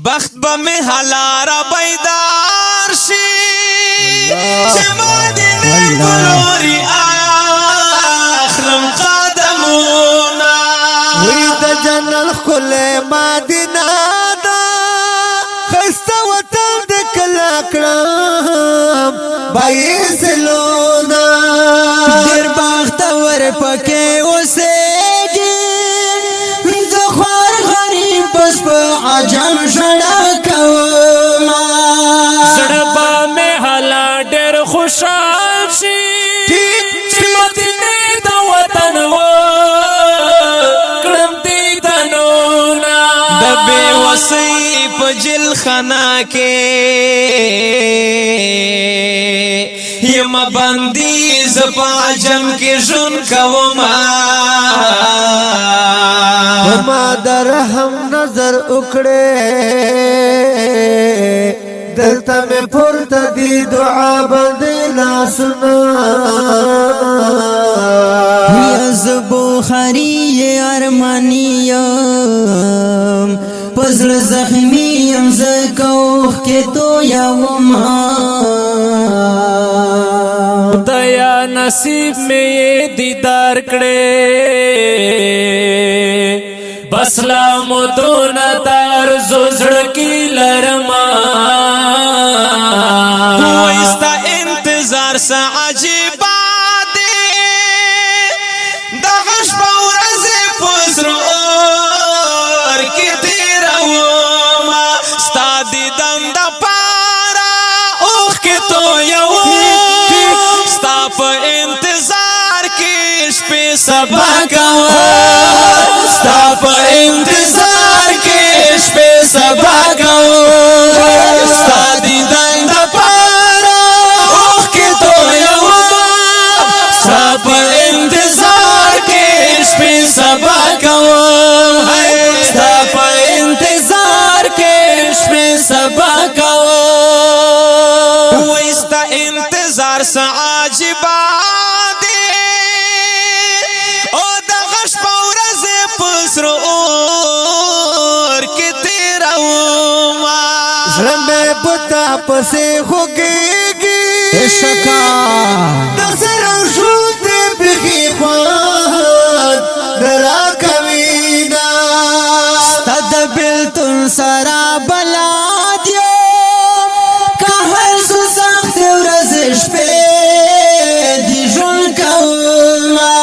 بخت بمی حلارا بیدار شی چما دینی گلوری آخرم قدمونا وید جنل خل مدینہ دا خسته وطن د کلا کړم بای سلونا ډیر بختور پکې اوسېږي زه خوار غریب بس په عجم ژړا کومه زړه به مې هلا ډېر خوشحال شي چې مدینې د وطن وکړم دیدنونه د بې وسۍ په جل خنا کې یم بندي ز په عجم کې ژوند کومه ما در هم نظر وکړې دلته مې پورته دی دعا باندې لاسونه یز بخاری ارمانیم پزړ زخمی یم زکوخ کې تو یوم خدایا نصیب مې دیدار کړې بس لا مدون دار زړه کې لرما وایستا انتظار سا عجیبه دی د غش په ورځې په زړه اور کې تېرومه ستا دیدن دپاره اوښکې تویوم ستا په انتظار کې شپې سبا کوم ستا په انتظار کې شپې سبا کوم ستا دیدن دپاره اوښکې تویوم ستا په انتظار کې شپې سبا کوم ستا په انتظار کې شپې سبا کوم وایي ستا انتظار څه عجیبه دی او د غش په ورځې په سره اور کې تېرومه زړه مې پتا پسې خوږېږي شکا د سره ژوند دې بېخي خوند نه راکوينه ستا د بېلتون سره بلد یم که هر څو سختې ورځې شپې دي ژوند کومه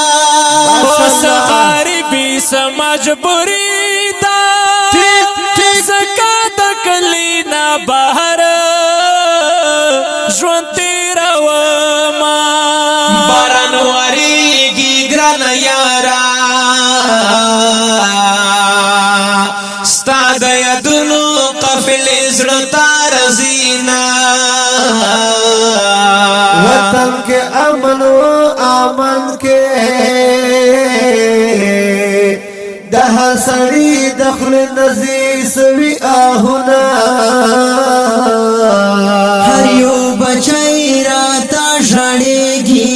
اوس غریبي څه مجبوري ده ځکه د کلي نه بهر ژوند تېرومه باران وریږي ګرانه یاره ستا د یادونو قافلې زړه ته راځينه وطن کې امن و امن کې د حسړي دخل نزي سوي آهونه هر یو بچی راته ژړېږي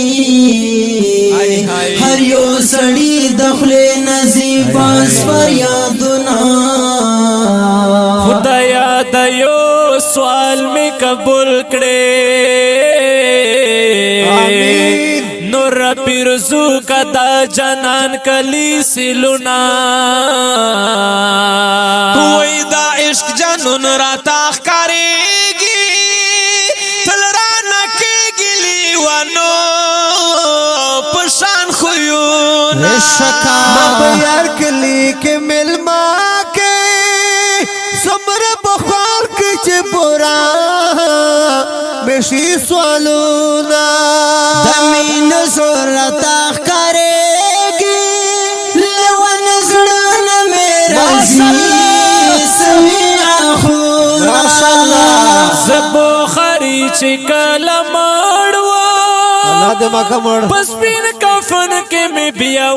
هر یو سړی د خولې نصیب بس فریادونه خدایا د یو سوال می قبول کړې آمین نور پیرزو کدا جنان کلی سلونا وای دا عشق جنون راته ښکارېږي تل رانه کېږي لیونو په شان خویونه ما په یار کلی کې ملما کې څومره بخار کې چې بورا مشي سوالونه د مینو زور راته ښکارېږي لیون زړونه مې راځي سوي اخونه ماشاءالله زه بخاري چې کله مړ الله دې ما کمړ په سپین کفن کې مې بیا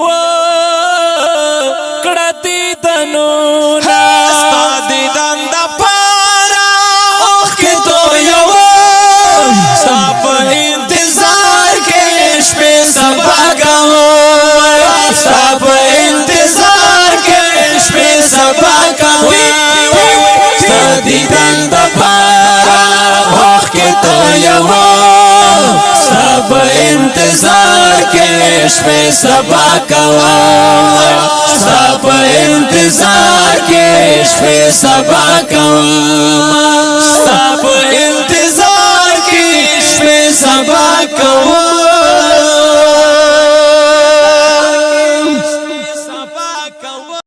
کړه دیدنونه ستا دیدن دپاره اوښکې تویوم ستا په انتظار کې شپې سبا کوم ستا په انتظار کې شپې سبا کوم के शपे सबा कोम स्ता पे इंतजार के शपे सबा कोम स्ता पे इंतजार के शपे सबा कोम